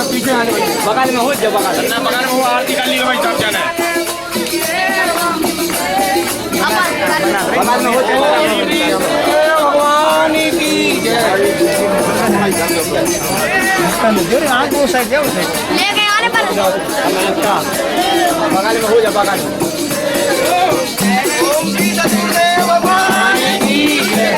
पीछे बगल में हो जब बगल में हो आरती कर ली भाई सब जाना है बगल में हो भगवान की जय आँख वो साइड जाओ लेके आने पर बगल में हो जा बगल भगवान की जय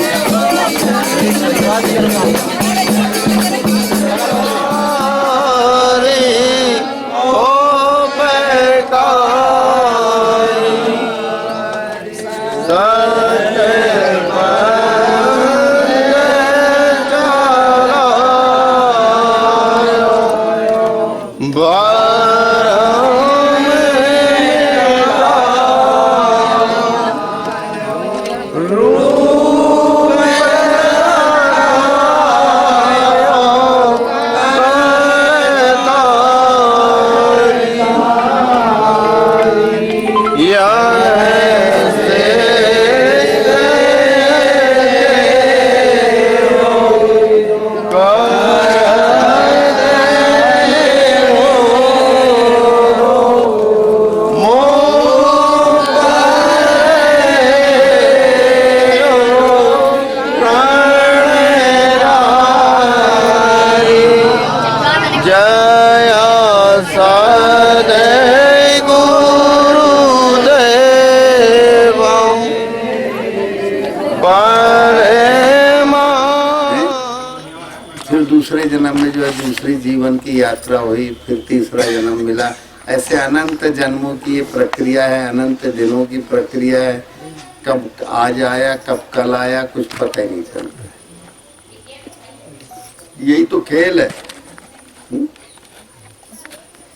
दूसरे जन्म में जो है दूसरी जीवन की यात्रा हुई, फिर तीसरा जन्म मिला। ऐसे अनंत जन्मों की ये प्रक्रिया है, अनंत दिनों की प्रक्रिया है। कब आज आया कब कल आया कुछ पता ही नहीं चलता। यही तो खेल है।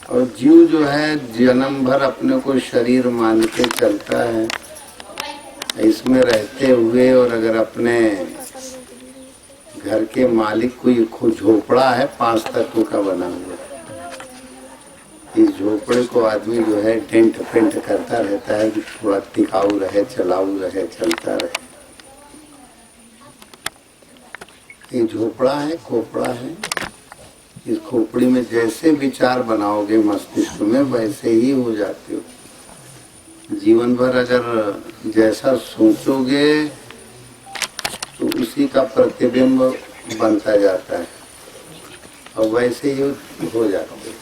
और जीव जो है जन्म भर अपने को शरीर मान के चलता है इसमें रहते हुए। और अगर अपने घर के मालिक कोई झोपड़ा है 5 तत्वों का बना हुआ, इस झोपड़े को आदमी जो है टेंट पेंट करता रहता है कि थोड़ा टिकाऊ रहे, चलाऊ रहे, चलता रहे। ये झोपड़ा है, खोपड़ा है। इस खोपड़ी में जैसे विचार बनाओगे मस्तिष्क में वैसे ही हो जाते हो। जीवन भर अगर जैसा सोचोगे तो उसी का प्रतिबिंब बनता जाता है और वैसे ही हो जाता है।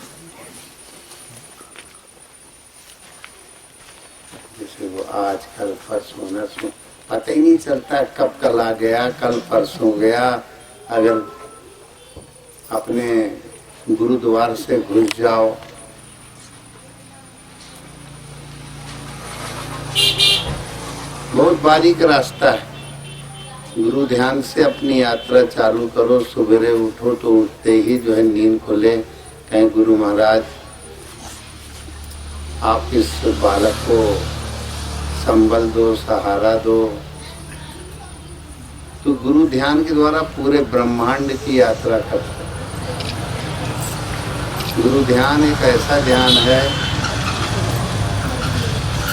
जैसे वो आज कल परसों नरसों पता ही नहीं चलता कब कल आ गया, कल परसों गया। अगर अपने गुरुद्वार से घुस जाओ बहुत बारीक रास्ता है। गुरु ध्यान से अपनी यात्रा चालू करो। सुबह उठो तो उठते ही जो है नींद खुले, कहें गुरु महाराज आप इस बालक को संबल दो, सहारा दो। तो गुरु ध्यान के द्वारा पूरे ब्रह्मांड की यात्रा करता है। गुरु ध्यान एक ऐसा ध्यान है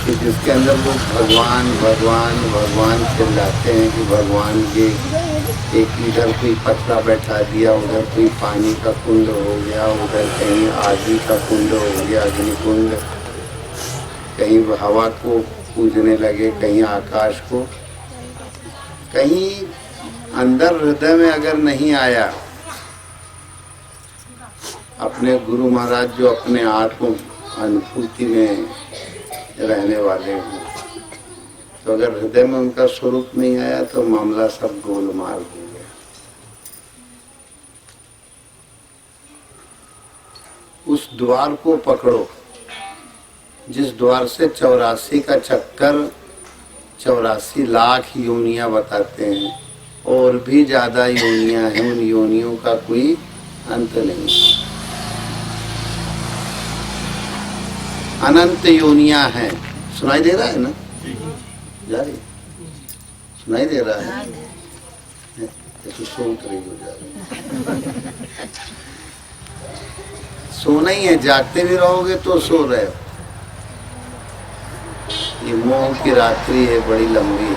कि जिसके अंदर लोग भगवान भगवान भगवान चिल्लाते हैं कि भगवान के एक इधर कोई पत्थर बैठा दिया, उधर कोई पानी का कुंड हो गया, उधर कहीं आदि का कुंड हो गया, अग्नि कुंड, कहीं हवा को पूजने लगे, कहीं आकाश को, कहीं अंदर हृदय में अगर नहीं आया अपने गुरु महाराज जो अपने आत्म अनुभूति में रहने वाले हैं, तो अगर हृदय में उनका स्वरूप नहीं आया तो मामला सब गोलमाल हो गया। उस द्वार को पकड़ो जिस द्वार से 84 का चक्कर 84 लाख योनियां बताते हैं, और भी ज्यादा योनियां हैं, उन योनियों का कोई अंत नहीं। अनंत योनियां हैं। सुनाई दे रहा है ना? जा रही सुनाई दे रहा है? तो सोच रही हो जा रही। सोना ही है, जागते भी रहोगे तो सो रहे हो। ये मोह की रात्रि है, बड़ी लंबी है।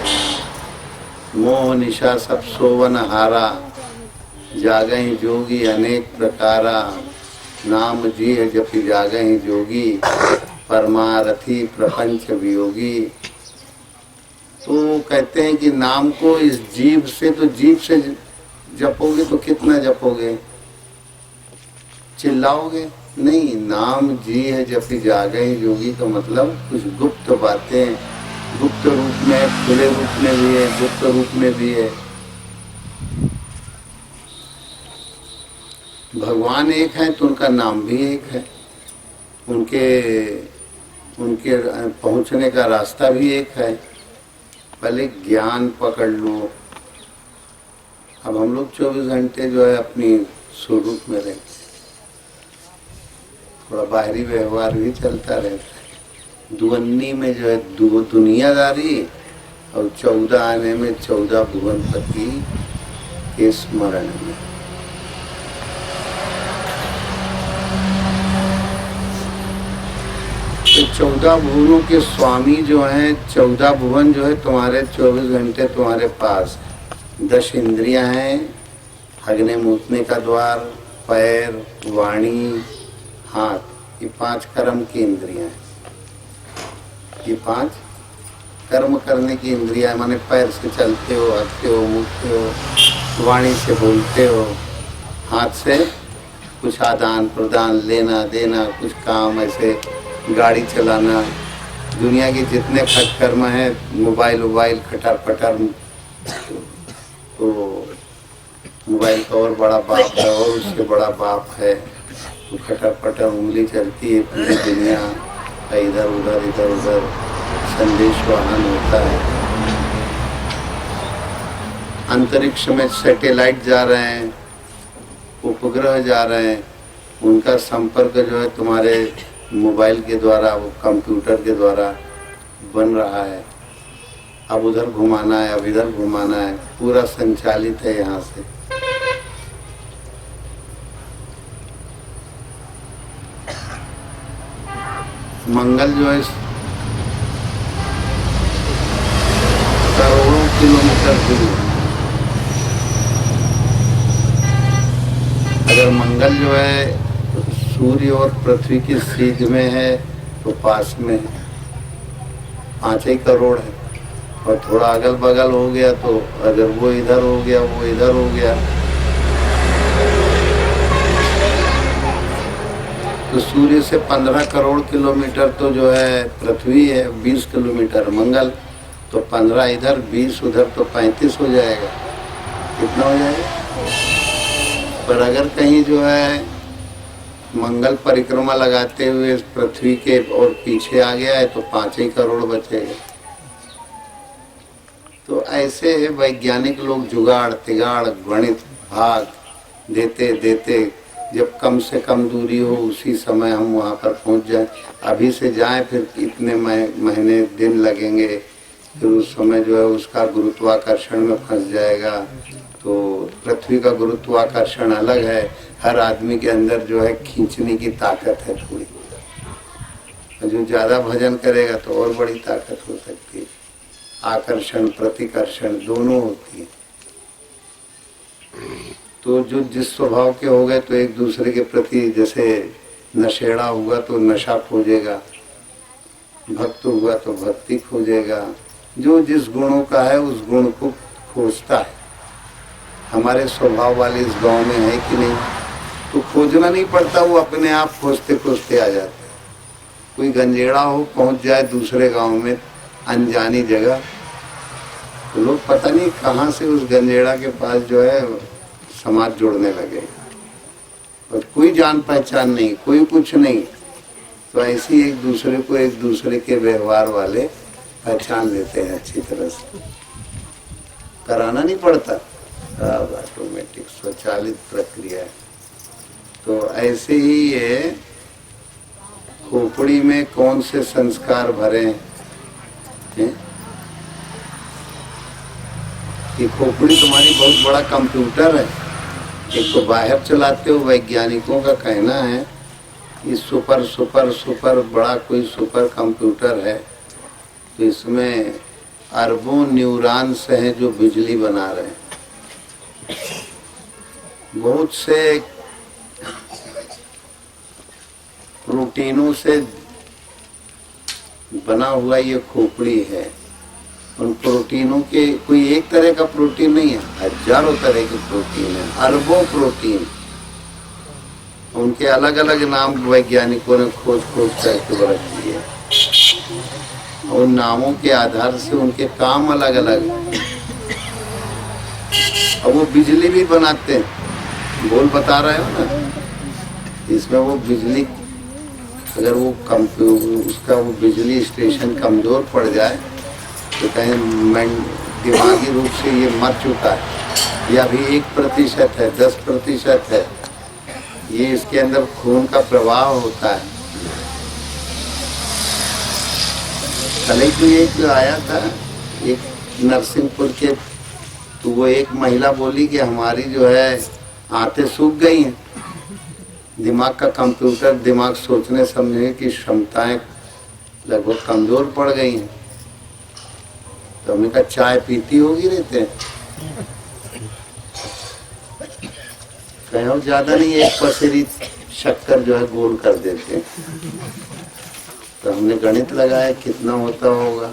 मोह निशा सब सोवन हारा, जागहि जोगी अनेक प्रकारा, नाम जी है जपि जागहि जोगी, परमारथी प्रपंच वियोगी। तो कहते हैं कि नाम को इस जीभ से, तो जीभ से जपोगे तो कितना जपोगे? चिल्लाओगे नहीं। नाम जी है जपि जागहि जोगी का मतलब कुछ गुप्त बातें, गुप्त रूप में, खुले रूप में भी है, गुप्त रूप में भी है। भगवान एक है तो उनका नाम भी एक है, उनके पहुंचने का रास्ता भी एक है। पहले ज्ञान पकड़ लो। अब हम लोग 24 घंटे जो है अपनी स्वरूप में रहते, थोड़ा बाहरी व्यवहार भी चलता रहता है। दुवन्नी में जो है दुनियादारी, और 14 आने में 14 भुवनपति के स्मरण में। तो 14 भुवनों के स्वामी जो हैं, 14 भुवन जो है तुम्हारे 24 घंटे तुम्हारे पास। 10 इंद्रियां हैं, हगने मूतने का द्वार, पैर, वाणी, हाथ, ये 5 कर्म की इंद्रियां हैं। ये 5 कर्म करने की इंद्रियां, माने पैर से चलते हो, हंसते हो, मुड़ते हो, वाणी से बोलते हो, हाथ से कुछ आदान प्रदान, लेना देना, कुछ काम ऐसे गाड़ी चलाना, दुनिया के जितने कर्म हैं, मोबाइल खटर पटर, तो मोबाइल का और बड़ा बाप है और उससे बड़ा बाप है, तो खटर पटर उंगली चलती है, पूरी दुनिया का इधर उधर संदेश वाहन होता है। अंतरिक्ष में सैटेलाइट जा रहे हैं, उपग्रह जा रहे हैं, उनका संपर्क जो है तुम्हारे मोबाइल के द्वारा, वो कंप्यूटर के द्वारा बन रहा है। अब उधर घुमाना है, अब इधर घुमाना है, पूरा संचालित है यहाँ से। मंगल जो है करोड़ों किलोमीटर दूर। अगर मंगल जो है सूर्य और पृथ्वी की सीध में है तो पास में 5 ही करोड़ है, और थोड़ा अगल बगल हो गया तो अगर वो इधर हो गया, वो इधर हो गया, तो सूर्य से 15 करोड़ किलोमीटर तो जो है पृथ्वी है, 20 किलोमीटर मंगल, तो 15 इधर 20 उधर, तो 35 हो जाएगा। कितना हो जाएगा? पर अगर कहीं जो है मंगल परिक्रमा लगाते हुए पृथ्वी के और पीछे आ गया है तो 5 ही करोड़ बचेगा। तो ऐसे वैज्ञानिक लोग जुगाड़ तिगाड़ गणित भाग देते देते जब कम से कम दूरी हो उसी समय हम वहाँ पर पहुँच जाएं। अभी से जाएं फिर इतने महीने दिन लगेंगे, फिर उस समय जो है उसका गुरुत्वाकर्षण में फंस जाएगा। तो पृथ्वी का गुरुत्वाकर्षण अलग है, हर आदमी के अंदर जो है खींचने की ताकत है थोड़ी, और जो ज्यादा भजन करेगा तो और बड़ी ताकत हो सकती है। आकर्षण प्रतिकर्षण दोनों होती है। तो जो जिस स्वभाव के हो गए तो एक दूसरे के प्रति, जैसे नशेड़ा हुआ तो नशा खोजेगा, भक्त हुआ तो भक्ति खोजेगा। जो जिस गुणों का है उस गुण को खोजता है। हमारे स्वभाव वाले इस गांव में है कि नहीं, तो खोजना नहीं पड़ता, वो अपने आप खोजते खोजते आ जाते। कोई गंजेड़ा हो पहुंच जाए दूसरे गांव में अनजानी जगह, तो लोग पता नहीं कहाँ से उस गंजेड़ा के पास जो है समाज जोड़ने लगे, और कोई जान पहचान नहीं, कोई कुछ नहीं। तो ऐसे ही एक दूसरे के व्यवहार वाले पहचान लेते हैं अच्छी तरह से। कराना नहीं पड़ता, अब ऑटोमेटिक स्वचालित प्रक्रिया है। तो ऐसे ही ये खोपड़ी में कौन से संस्कार भरे हैं? ये खोपड़ी तुम्हारी बहुत बड़ा कंप्यूटर है। एक तो बाहर चलाते हो, वैज्ञानिकों का कहना है ये सुपर सुपर सुपर बड़ा कोई सुपर कंप्यूटर है। तो इसमें अरबों न्यूरॉन्स हैं जो बिजली बना रहे हैं। बहुत से प्रोटीनों से बना हुआ ये खोपड़ी है। उन प्रोटीनों के कोई एक तरह का प्रोटीन नहीं है, हजारों तरह के प्रोटीन है, अरबों प्रोटीन। उनके अलग अलग नाम वैज्ञानिकों ने खोज करके रख दिए। उन नामों के आधार से उनके काम अलग अलग। और वो बिजली भी बनाते हैं, बोल बता रहे हो ना, इसमें वो बिजली, अगर वो उसका वो बिजली स्टेशन कमजोर पड़ जाए तो कहीं दिमागी रूप से ये मर चुका है, या भी 1% है, 10% है, ये इसके अंदर खून का प्रवाह होता है। कल ही एक आया था एक नरसिंहपुर के, तो वो एक महिला बोली कि हमारी जो है आंतें सूख गई हैं, दिमाग का कंप्यूटर, दिमाग सोचने समझने की क्षमताएं लगभग कमजोर पड़ गई हैं। तो हमने कहा चाय पीती होगी रहते हैं, कहो ज्यादा नहीं, 1 पसेरी शक्कर जो है गोल कर देते हैं। तो हमने गणित लगाया कितना होता होगा,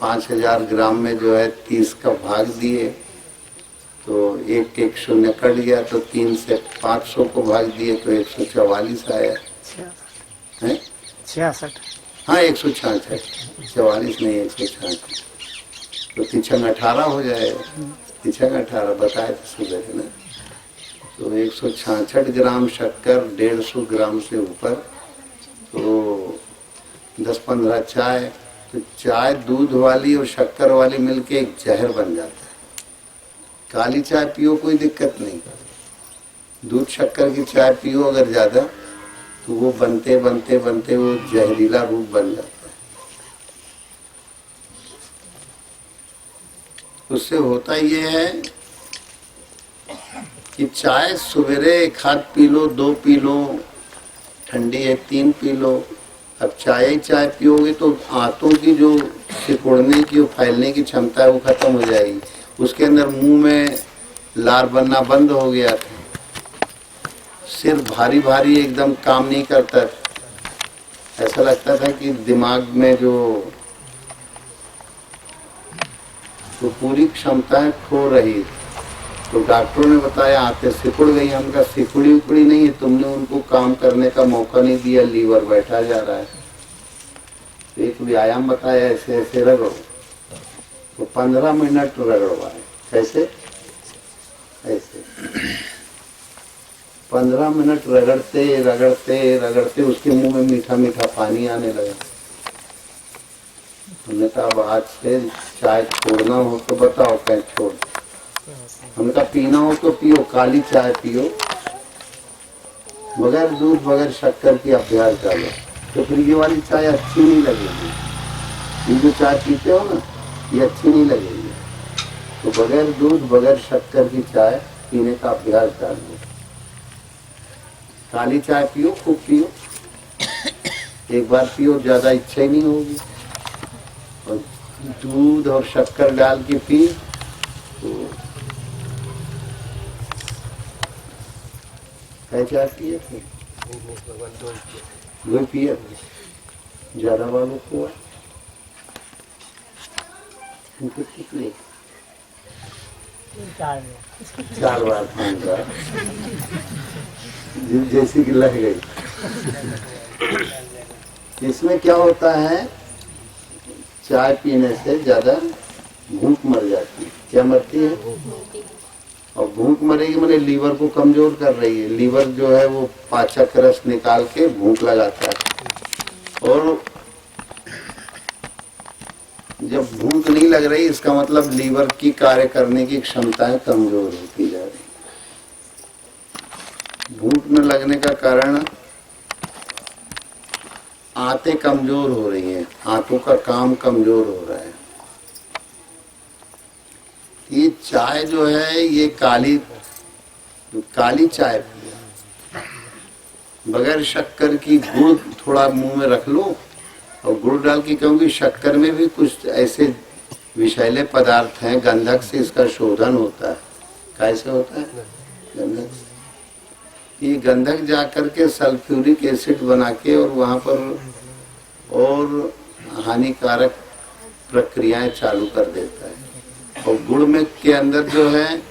5000 ग्राम में जो है 30 का भाग दिए तो एक शून्य कट गया, तो 3 से 500 को भाग दिए तो 144 आया है, 66। हाँ 166, 44 नहीं 166, तो 18 हो जाएगा। 18 बताए थे सुबह है ना। तो 166 ग्राम शक्कर, 150 ग्राम से ऊपर, तो 10-15 चाय। तो चाय दूध वाली और शक्कर वाली मिलके एक जहर बन जाता है। काली चाय पियो कोई दिक्कत नहीं, दूध शक्कर की चाय पियो अगर ज्यादा, तो वो बनते बनते बनते वो जहरीला रूप बन जाता है। उससे होता ये है कि चाय सवेरे 1 हाथ पी लो, 2 पी लो, ठंडी है 3 पी लो। अब चाय पियोगे तो आंतों की जो सिकुड़ने की, फैलने की क्षमता है वो खत्म हो जाएगी। उसके अंदर मुंह में लार बनना बंद हो गया था, सिर भारी भारी एकदम काम नहीं करता, ऐसा लगता था कि दिमाग में जो तो पूरी क्षमताएं खो रही। तो डॉक्टरों ने बताया आंतें सिकुड़ गई। हमका सिकुड़ी उकड़ी नहीं है, तुमने उनको काम करने का मौका नहीं दिया, लीवर बैठा जा रहा है। तो एक व्यायाम बताया, ऐसे ऐसे रगड़ो, तो 15 मिनट रगड़वाए। कैसे? ऐसे 15 मिनट रगड़ते रगड़ते रगड़ते उसके मुंह में मीठा मीठा पानी आने लगा। हमने कहा अब आज से चाय छोड़ना हो तो बताओ, कैसे छोड़। हमने कहा पीना हो तो पियो, काली चाय पियो, बगैर दूध बगैर शक्कर की अभ्यास डालो, तो फिर ये वाली चाय अच्छी नहीं लगेगी। ये जो चाय पीते हो ना, ये अच्छी नहीं लगेगी। तो बगैर दूध बगैर शक्कर की चाय पीने का अभ्यास डालो। काली चाय पियो, खूब पियो, एक बार पियो ज्यादा इच्छा ही नहीं होगी। और दूध और शक्कर डाल के पी तो कैसे आती है? दो पिए ज्यादा वालों को उनको कितने 4 बार 5 बार जैसी कि लग गई। इसमें क्या होता है, चाय पीने से ज्यादा भूख मर जाती है। क्या मरती है? और भूख मरेगी मैंने लीवर को कमजोर कर रही है। लीवर जो है वो पाचक रस निकाल के भूख लगाता है, और जब भूख नहीं लग रही इसका मतलब लीवर की कार्य करने की क्षमताएं कमजोर होती जा रही। भूख न लगने का कारण आंतें कमजोर हो रही हैं, आंतों का काम कमजोर हो रहा है। ये चाय जो है ये काली चाय बगैर शक्कर की, गुड़ थोड़ा मुंह में रख लो और गुड़ डाल के, क्योंकि शक्कर में भी कुछ ऐसे विषैले पदार्थ हैं, गंधक से इसका शोधन होता है। कैसे होता है? गंधक से। ये गंधक जा करके सल्फ्यूरिक एसिड बना के और वहां पर और हानिकारक प्रक्रियाएं चालू कर देता है। और गुड़ में के अंदर जो है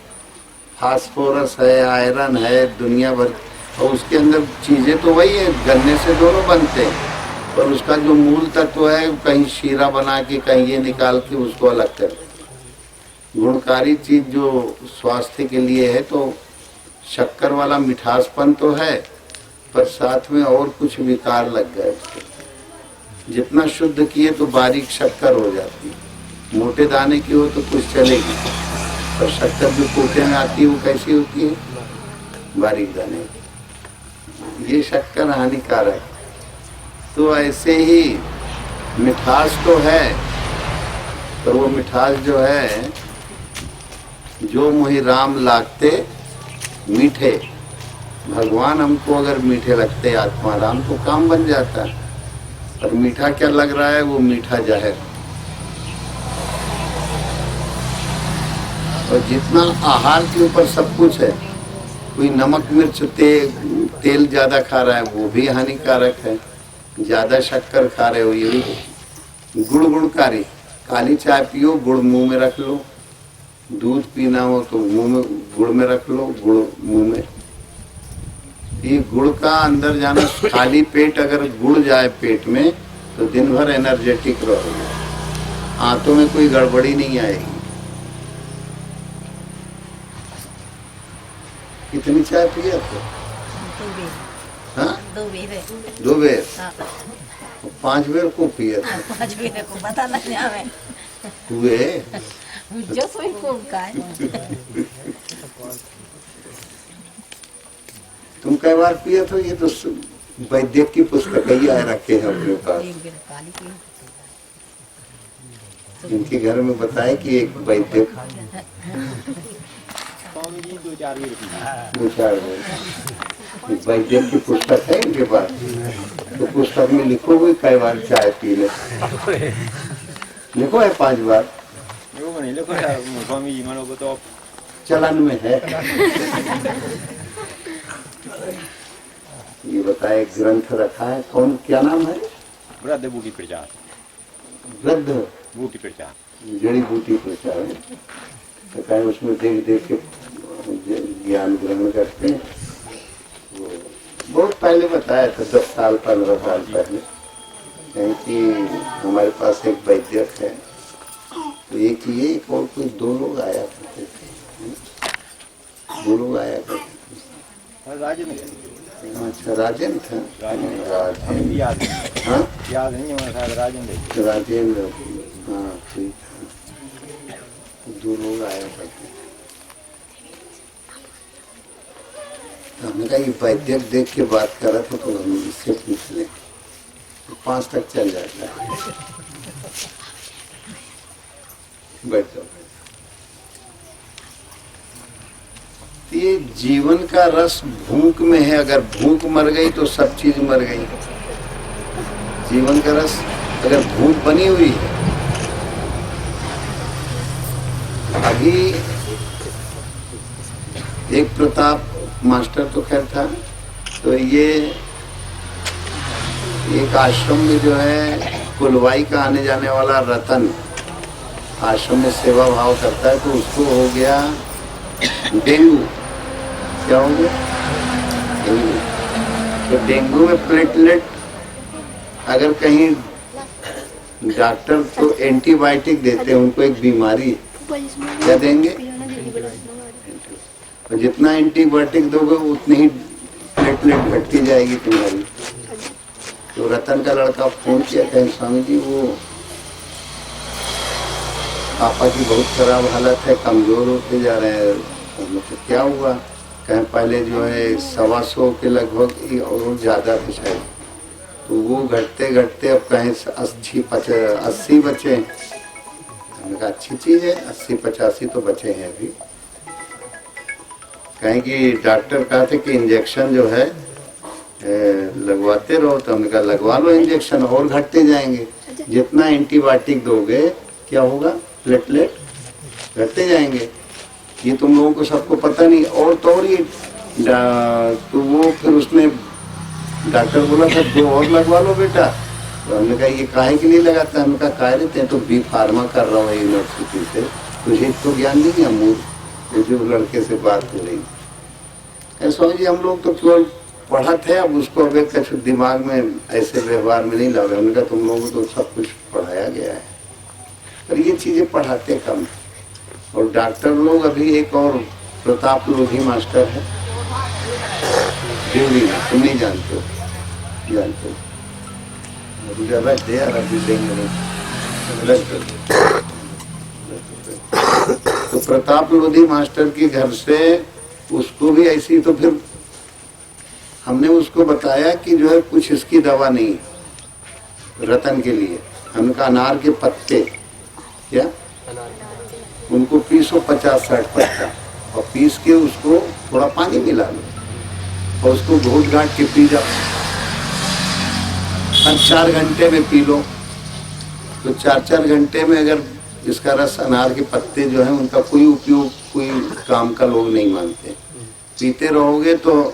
फास्फोरस है, आयरन है, दुनिया भर, और उसके अंदर चीजें तो वही है, गन्ने से दोनों बनते हैं, पर उसका जो मूल तत्व है कहीं शीरा बना के कहीं ये निकाल के उसको अलग कर देते। गुणकारी चीज जो स्वास्थ्य के लिए है, तो शक्कर वाला मिठासपन तो है, पर साथ में और कुछ विकार लग गए उसके। जितना शुद्ध किए तो बारीक शक्कर हो जाती है, मोटे दाने की हो तो कुछ चलेगी, पर शक्कर जो कोटे में आती है वो कैसी होती है? बारीक दाने की। ये शक्कर हानिकारक है। तो ऐसे ही मिठास तो है, पर वो मिठास जो है, जो मोहि राम लागते मीठे, भगवान हमको अगर मीठे लगते आत्मा राम तो काम बन जाता है। पर मीठा क्या लग रहा है? वो मीठा जहर। और जितना आहार के ऊपर सब कुछ है, कोई नमक मिर्च तेल ज्यादा खा रहा है वो भी हानिकारक है, ज्यादा शक्कर खा रहे हो ये भी। गुणकारी, काली चाय पियो, गुड़ मुंह में रख लो, दूध पीना हो तो मुंह में गुड़ में रख लो, गुड़ मुंह में। ये गुड़ का अंदर जाना, खाली पेट अगर गुड़ जाए पेट में तो दिन भर एनर्जेटिक रहोगे, आंतों में कोई गड़बड़ी नहीं आएगी। कितनी चाय पिए थे? 2 बेर। 5 बेर को पिए थे? 5 बेर को पता नहीं हमें हुए जो सोई को का है। तुम कई बार पिए तो? ये तो वैद्य की पुस्तक ही आए रखे हैं अपने पास। इनके घर में बताए कि एक वैद्य 2-4 वैद्य की पुस्तक है इनके पास, तो पुस्तक में लिखो हुई कई बार चाय पी ले, लिखो है 5 बार, चलन में है। ये बताए ग्रंथ रखा है, कौन, क्या नाम है? वृद्ध बूटी प्रचार। वृद्ध बूटी प्रचार, जड़ी बूटी प्रचार है। तो कहीं उसमें देख देख के ज्ञान ग्रहण करते हैं। वो बहुत पहले बताया था, 10 साल 15 साल पहले, कहीं कि हमारे पास एक वैद्यक है, तो एक ये और कोई 2 लोग आया करते थे, 2 लोग आया करते थे। अच्छा, राजेंद्र था? राजेंद्र, हाँ याद नहीं है, राजेंद्र, हाँ ठीक है। 2 लोग आया करते थे। तो हमने कहा ये वैद्यक देख के बात कर रहा था, तो हम इससे पूछ लें, तो 5 तक चल जाता है। बैठ जाओ। ये जीवन का रस भूख में है, अगर भूख मर गई तो सब चीज मर गई। जीवन का रस अगर भूख बनी हुई है, अभी एक प्रताप मास्टर तो खैर था, तो ये एक आश्रम में जो है कुलवाई का आने जाने वाला रतन आश्रम में सेवा भाव करता है, तो उसको हो गया डेंगू। क्या हो गया? डेंगू। तो डेंगू में प्लेटलेट, अगर कहीं डॉक्टर तो एंटीबायोटिक देते हैं, उनको एक बीमारी क्या देंगे, और जितना एंटीबायोटिक दोगे उतनी ही प्लेटलेट घटती जाएगी तुम्हारी। तो रतन का लड़का फोन किया, कहे स्वामी जी वो पापा की बहुत खराब हालत है, कमजोर होते जा रहे हैं। तो क्या हुआ? कहें पहले जो है 125 के लगभग और ज्यादा था शायद, तो वो घटते घटते अब कहें 80 बचे। हमने कहा अच्छी चीज है, 80-85 तो बचे हैं अभी। कहें कि डॉक्टर कहते कि इंजेक्शन जो है लगवाते रहो, तो हमने कहा लगवा लो इंजेक्शन, और घटते जाएंगे। जितना एंटीबायोटिक दोगे क्या होगा, प्लेटलेट घटते जाएंगे। ये तुम लोगों को सबको पता नहीं, और तो और ये तो वो फिर उसने डॉक्टर बोला था 2 और लगवा लो बेटा। तो हमने कहा ये काहे के लिए लगाता है? हमने कहा काहे रहते हैं, तो बी फार्मा कर रहा हूँ यूनिवर्सिटी से, तुझे तो ज्ञान नहीं है मूर्ख, जो लड़के से बात हो रही। स्वामी जी हम लोग तो केवल पढ़ा थे, अब उसको अब एक कुछ दिमाग में ऐसे व्यवहार में नहीं लावे। हमने कहा तुम लोगों को तो सब कुछ पढ़ाया गया है, पर ये चीजें पढ़ाते कम। और डॉक्टर लोग अभी एक और प्रताप लोधी मास्टर है दिल्ली में, तुम नहीं जानते हो? जानते हो? रख दे यार, अभी देंगे तो प्रताप लोधी मास्टर के घर से उसको भी ऐसी, तो फिर हमने उसको बताया कि जो है कुछ इसकी दवा नहीं रतन के लिए। हमने कहा अनार के पत्ते, क्या उनको पीसो 50-60 पत्ता, और पीस के उसको थोड़ा पानी मिला लो और उसको घोट घाट के पी जाओ। हर 4 घंटे में पी लो। तो 4-4 घंटे में अगर इसका रस, अनार के पत्ते जो है उनका कोई उपयोग कोई काम का लोग नहीं मानते, पीते रहोगे तो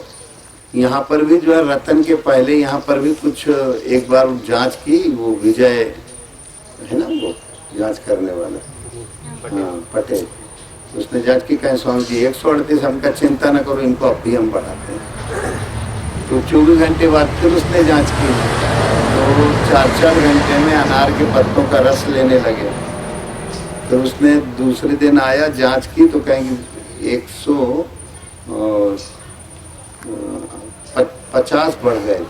यहाँ पर भी जो है रतन के पहले यहाँ पर भी कुछ एक बार जांच की, वो विजय है ना वो जांच करने वाला, हाँ पटेल, उसने जांच की। कहें स्वामी जी 138, हमका चिंता न करो, इनको अब भी हम बढ़ाते हैं। तो 24 घंटे बाद फिर उसने जांच की, तो 4-4 घंटे में अनार के पत्तों का रस लेने लगे। तो उसने दूसरे दिन आया, जांच की, तो कहेंगे 150 बढ़ गए,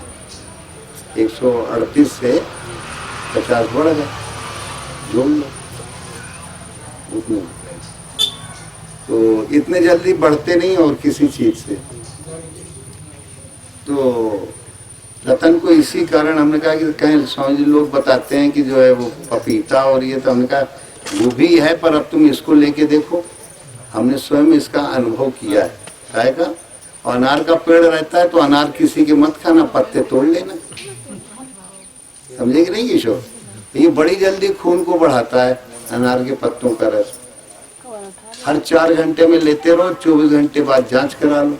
138 से 50 बढ़ गए, जोड़ लो उतने। तो इतने जल्दी बढ़ते नहीं और किसी चीज से। तो रतन को इसी कारण हमने कहा कि कहीं स्वामी जी लोग बताते हैं कि जो है वो पपीता और ये, तो हमने कहा वो भी है, पर अब तुम इसको लेके देखो, हमने स्वयं इसका अनुभव किया है। खाएगा और अनार का पेड़ रहता है तो अनार किसी के मत खाना, पत्ते तोड़ लेना, समझे कि नहीं किशोर? ये बड़ी जल्दी खून को बढ़ाता है अनार के पत्तों का रस। हर 4 घंटे में लेते रहो, 24 घंटे बाद जांच करा लो।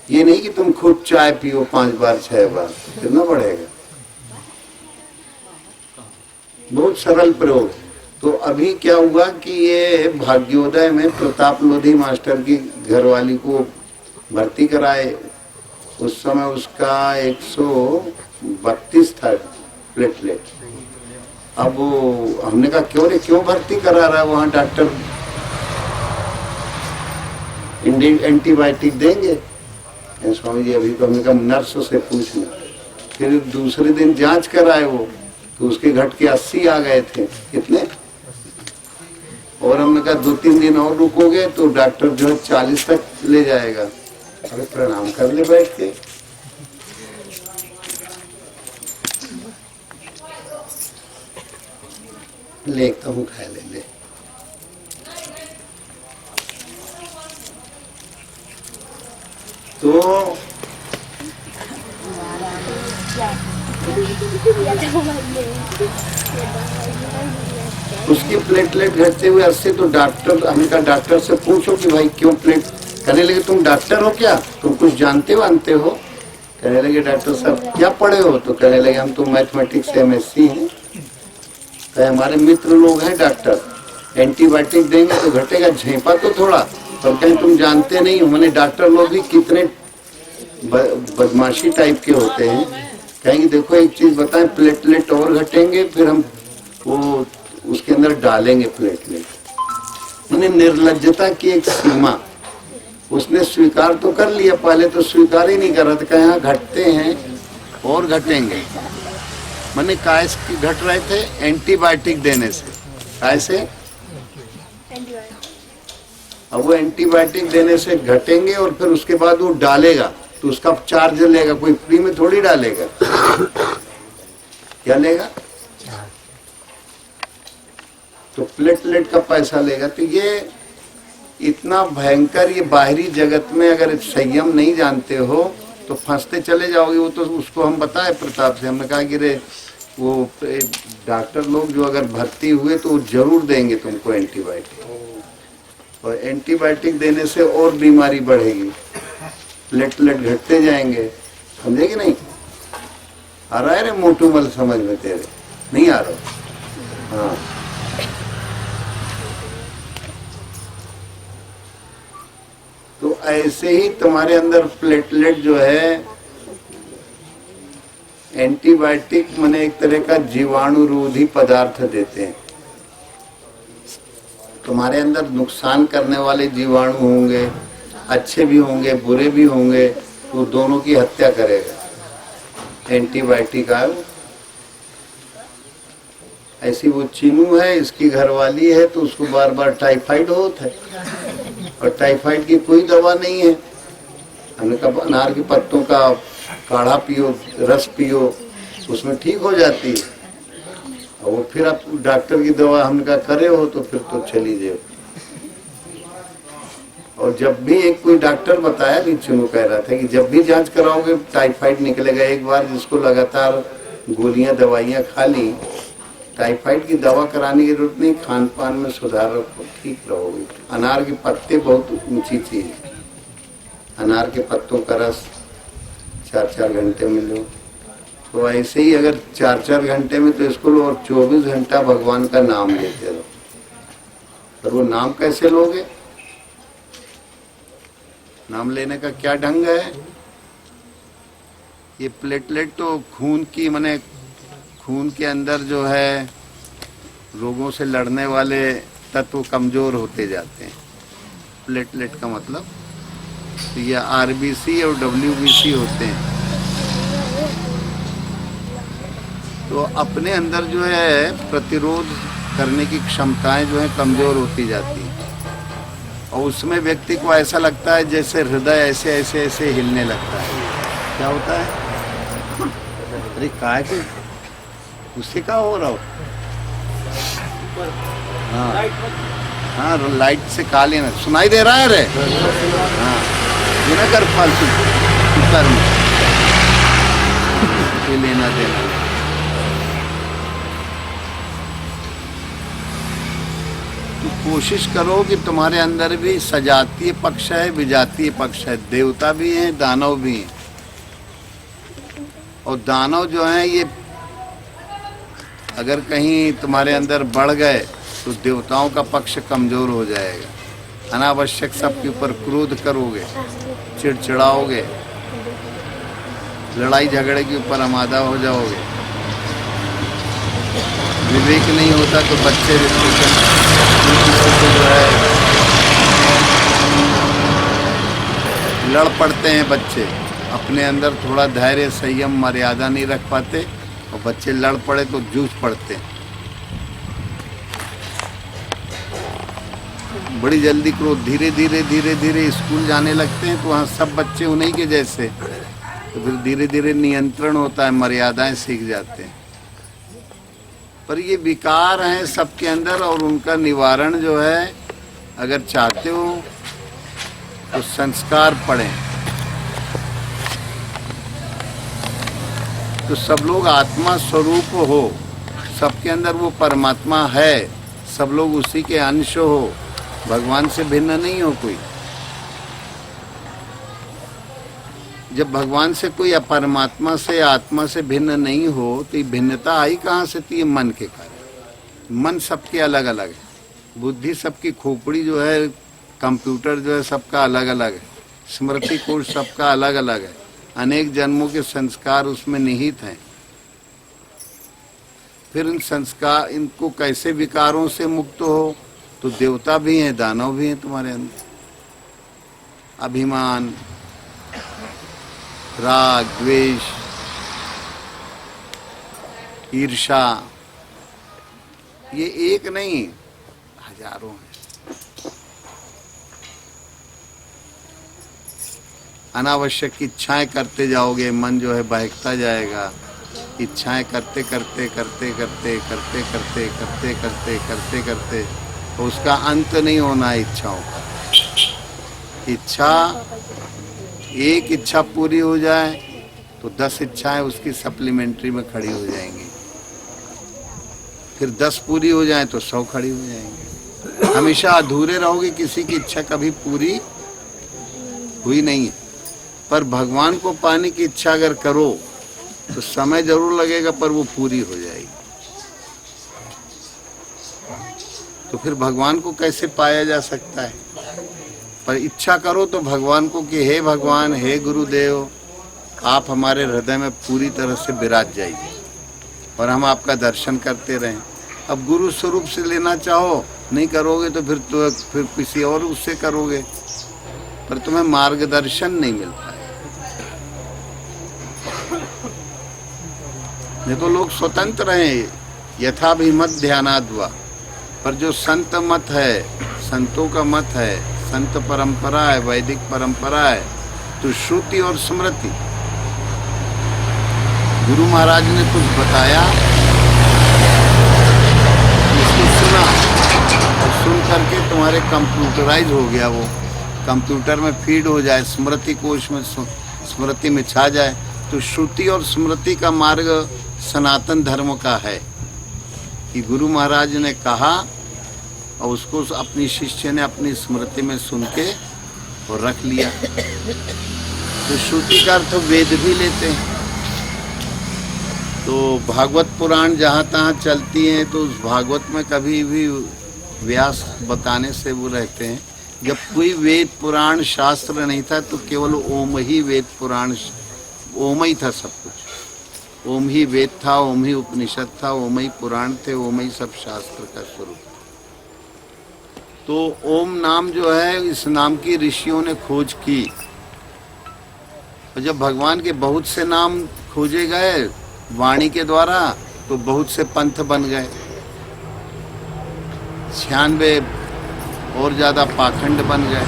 ये नहीं कि तुम खूब चाय पियो 5 बार 6 बार, कितना बढ़ेगा। बहुत सरल प्रयोग। तो अभी क्या हुआ कि ये भाग्योदय में प्रताप लोधी मास्टर की घरवाली को भर्ती कराए। उस समय उसका 132 था प्लेटलेट। अब हमने कहा क्यों भर्ती करा रहा है, वहाँ डॉक्टर एंटीबायोटिक देंगे। स्वामी जी अभी तो हमने कहा नर्स से पूछना। फिर दूसरे दिन जांच कराए वो, तो उसके घट के 80 आ गए थे। कितने? और हमने कहा 2-3 दिन और रुकोगे तो डॉक्टर जो है 40 तक ले जाएगा। अरे प्रणाम कर ले बैठ के। लेता हूँ, खा ले। तो उसकी प्लेटलेट घटते हुए अरसे तो डॉक्टर, हमने कहा डॉक्टर से पूछो कि भाई क्यों प्लेट, कहने लगे तुम डॉक्टर हो क्या, तुम कुछ जानते वानते हो? कहने लगे डॉक्टर साहब क्या पढ़े हो? तो कहने लगे हम तो मैथमेटिक्स से MSc हैं। कहे हमारे मित्र लोग हैं डॉक्टर, एंटीबायोटिक देंगे तो घटेगा, झेपा तो थोड़ा, पर कहीं तुम जानते नहीं हो। मैंने डॉक्टर लोग भी कितने बदमाशी टाइप के होते हैं। कहेंगे देखो एक चीज बताएं, प्लेटलेट और घटेंगे फिर हम वो उसके अंदर डालेंगे प्लेटलेट। मैंने निर्लज्जता की एक सीमा, उसने स्वीकार तो कर लिया, पहले तो स्वीकार ही नहीं कर रहा था, कहे हाँ घटते हैं और घटेंगे। मैंने कैसे घट रहे थे? एंटीबायोटिक देने से। कैसे? अब वो एंटीबायोटिक देने से घटेंगे और फिर उसके बाद वो डालेगा तो उसका चार्ज लेगा, कोई फ्री में थोड़ी डालेगा। क्या लेगा? तो प्लेटलेट का पैसा लेगा। तो ये इतना भयंकर, ये बाहरी जगत में अगर संयम नहीं जानते हो तो फंसते चले जाओगे। वो तो उसको हम बताए प्रताप से, हमने कहा कि रे वो डॉक्टर लोग जो अगर भर्ती हुए तो वो जरूर देंगे तुमको एंटीबायोटिक, और एंटीबायोटिक देने से और बीमारी बढ़ेगी, प्लेटलेट घटते जाएंगे। समझे कि नहीं? आ रहा है रे मोटू मल समझ में तेरे? नहीं आ रहा? हाँ। तो ऐसे ही तुम्हारे अंदर प्लेटलेट जो है, एंटीबायोटिक माने एक तरह का जीवाणुरोधी पदार्थ देते हैं। तुम्हारे अंदर नुकसान करने वाले जीवाणु होंगे, अच्छे भी होंगे बुरे भी होंगे, तो दोनों की हत्या करेगा एंटीबायोटिक आए। ऐसी वो चीनू है, इसकी घरवाली है, तो उसको बार बार टाइफाइड होता है, और टाइफाइड की कोई दवा नहीं है। हमने कहा अनार के पत्तों का काढ़ा पियो, रस पियो, उसमें ठीक हो जाती है। और वो फिर आप डॉक्टर की दवा हमने कहा करे हो तो फिर तो चली जाओ। और जब भी एक कोई डॉक्टर बताया कि चुनू कह रहा था कि जब भी जांच कराओगे टाइफाइड निकलेगा। एक बार जिसको लगातार गोलियां दवाइयां खा ली, टाइफाइड की दवा कराने की जरूरत नहीं, खान पान में सुधार रखो, ठीक रहोगे। अनार के पत्ते बहुत ऊंची चीज है। अनार के पत्तों का रस 4-4 घंटे में लो, तो ऐसे ही अगर 4-4 घंटे में तो इसको लो, और 24 घंटा भगवान का नाम लेते रहो। पर वो नाम कैसे लोगे? नाम लेने का क्या ढंग है? ये प्लेटलेट तो खून की, माने खून के अंदर जो है रोगों से लड़ने वाले तत्व कमजोर होते जाते हैं। प्लेटलेट का मतलब तो ये RBC और WBC होते हैं। तो अपने अंदर जो है प्रतिरोध करने की क्षमताएं जो है कमजोर होती जाती हैं, और उसमें व्यक्ति को ऐसा लगता है जैसे हृदय ऐसे ऐसे ऐसे हिलने लगता है। क्या होता है? अरे काय के उससे क्या हो रहा हो? हाँ हाँ, लाइट से काले ना सुनाई दे रहा है रे। हाँ, ये ना कर फालतू कुकर में ये लेना देना। कोशिश करो कि तुम्हारे अंदर भी सजातीय पक्ष है, विजातीय पक्ष है, देवता भी हैं, दानव भी हैं। और दानव जो हैं ये अगर कहीं तुम्हारे अंदर बढ़ गए तो देवताओं का पक्ष कमजोर हो जाएगा। अनावश्यक सबके ऊपर क्रोध करोगे, चिड़चिड़ाओगे, लड़ाई झगड़े के ऊपर आमादा हो जाओगे। विवेक नहीं होता तो बच्चे जो है लड़ पड़ते हैं। बच्चे अपने अंदर थोड़ा धैर्य संयम मर्यादा नहीं रख पाते, और बच्चे लड़ पड़े तो जूझ पड़ते हैं। बड़ी जल्दी क्रोध, धीरे धीरे धीरे धीरे स्कूल जाने लगते हैं तो वहाँ सब बच्चे उन्हीं के जैसे, तो फिर धीरे धीरे नियंत्रण होता है, मर्यादाएं सीख जाते हैं। पर ये विकार हैं सबके अंदर, और उनका निवारण जो है अगर चाहते हो तो संस्कार पढ़ें। तो सब लोग आत्मा स्वरूप हो, सबके अंदर वो परमात्मा है, सब लोग उसी के अंश हो, भगवान से भिन्न नहीं हो कोई। जब भगवान से कोई परमात्मा से आत्मा से भिन्न नहीं हो तो ये भिन्नता आई कहाँ से थी? मन के कारण। मन सबके अलग अलग है, बुद्धि सबकी, खोपड़ी जो है, कंप्यूटर जो है सबका अलग अलग है, स्मृति कोश सबका अलग अलग है, अनेक जन्मों के संस्कार उसमें निहित हैं। फिर इन संस्कार, इनको कैसे विकारों से मुक्त हो? तो देवता भी हैं, दानव भी हैं तुम्हारे अंदर। अभिमान, राग, द्वेष, ईर्षा, ये एक नहीं, हजारों हैं। अनावश्यक इच्छाएं करते जाओगे, मन जो है बहकता जाएगा। इच्छाएं करते करते करते करते करते करते करते करते करते करते तो उसका अंत नहीं होना है इच्छाओं का। इच्छा, एक इच्छा पूरी हो जाए तो 10 इच्छाएं उसकी सप्लीमेंट्री में खड़ी हो जाएंगी, फिर 10 पूरी हो जाए तो 100 खड़ी हो जाएंगी। हमेशा अधूरे रहोगे, किसी की इच्छा कभी पूरी हुई नहीं है। पर भगवान को पाने की इच्छा अगर करो तो समय जरूर लगेगा, पर वो पूरी हो जाएगी। तो फिर भगवान को कैसे पाया जा सकता है? पर इच्छा करो तो भगवान को कि हे भगवान, हे गुरुदेव, आप हमारे हृदय में पूरी तरह से विराज जाइए और हम आपका दर्शन करते रहें। अब गुरु स्वरूप से लेना चाहो, नहीं करोगे तो फिर किसी और उससे करोगे, पर तुम्हें मार्गदर्शन नहीं मिल पाए। नहीं तो लोग स्वतंत्र हैं, यथाभिमत ध्यानाद्वा। पर जो संत मत है, संतों का मत है, संत परंपरा है, वैदिक परंपरा है, तो श्रुति और स्मृति, गुरु महाराज ने कुछ बताया, इसको सुना और सुन करके तुम्हारे कंप्यूटराइज हो गया, वो कंप्यूटर में फीड हो जाए, स्मृति कोश में, स्मृति में छा जाए। तो श्रुति और स्मृति का मार्ग सनातन धर्म का है कि गुरु महाराज ने कहा और उसको अपनी शिष्य ने अपनी स्मृति में सुन के और रख लिया। तो श्रुति का अर्थ वेद भी लेते हैं। तो भागवत पुराण जहाँ तहाँ चलती हैं तो उस भागवत में कभी भी व्यास बताने से वो रहते हैं, जब कोई वेद पुराण शास्त्र नहीं था तो केवल ओम ही वेद पुराण, ओम ही था सब कुछ। ओम ही वेद था, ओम ही उपनिषद था, ओम ही पुराण थे, ओम ही सब शास्त्र का स्वरूप। तो ओम नाम जो है, इस नाम की ऋषियों ने खोज की। और जब भगवान के बहुत से नाम खोजे गए वाणी के द्वारा तो बहुत से पंथ बन गए, 96 और ज्यादा पाखंड बन गए।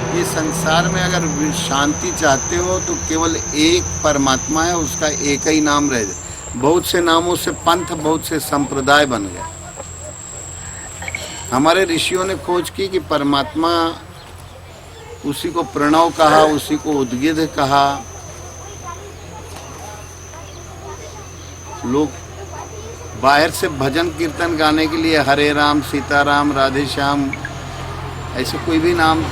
ये संसार में अगर शांति चाहते हो तो केवल एक परमात्मा है, उसका एक ही नाम रह जाए। बहुत से नामों से पंथ, बहुत से संप्रदाय बन गए। हमारे ऋषियों ने खोज की कि परमात्मा, उसी को प्रणव कहा, उसी को उद्गिध कहा। लोग बाहर से भजन कीर्तन गाने के लिए हरे राम, सीताराम, राधे श्याम, ऐसे कोई भी नाम,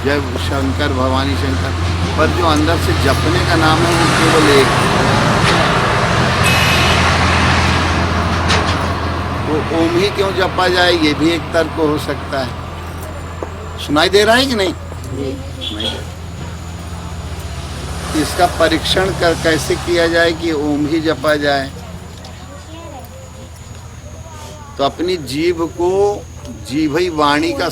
जय शंकर, भवानी शंकर, पर जो अंदर से जपने का नाम है वो केवल एक। तो ओम ही क्यों जपा जाए, ये भी एक तर्क हो सकता है। सुनाई दे रहा है कि नहीं? नहीं। इसका परीक्षण कैसे किया जाए कि ओम ही जपा जाए? तो अपनी जीभ को, जीभ ही वाणी का,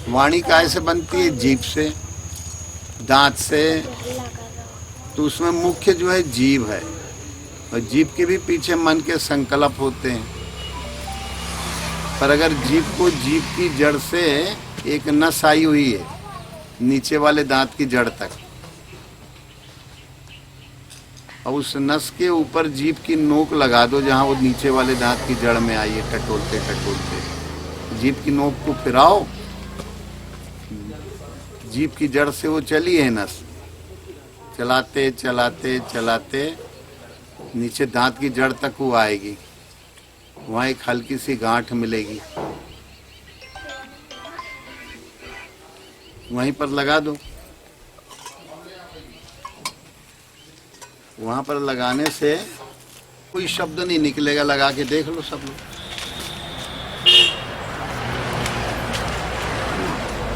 वाणी कैसे बनती है? जीभ से, दांत से। तो उसमें मुख्य जो है जीभ है, और जीभ के भी पीछे मन के संकल्प होते हैं। पर अगर जीभ को, जीभ की जड़ से एक नस आई हुई है नीचे वाले दांत की जड़ तक, और उस नस के ऊपर जीभ की नोक लगा दो जहां वो नीचे वाले दांत की जड़ में आई है, टटोलते टटोलते जीभ की नोक को फिराओ, जीभ की जड़ से वो चली है नस, चलाते चलाते चलाते नीचे दांत की जड़ तक वो आएगी। वहाँ एक हल्की सी गांठ मिलेगी, वहीं पर लगा दो। वहां पर लगाने से कोई शब्द नहीं निकलेगा, लगा के देख लो सब लोग।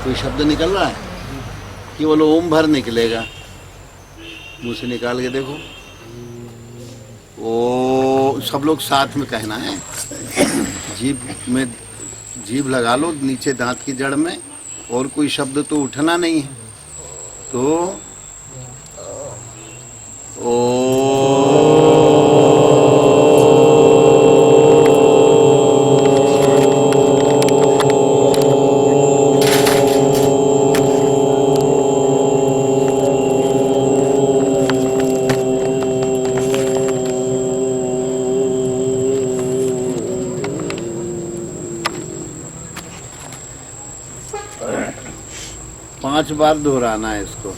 कोई शब्द निकल रहा है? केवल ओम भर निकलेगा। मुंह से निकाल के देखो। ओ, सब लोग साथ में कहना है। जीभ लगा लो नीचे दांत की जड़ में, और कोई शब्द तो उठना नहीं है। तो पांच बार दोहराना है इसको।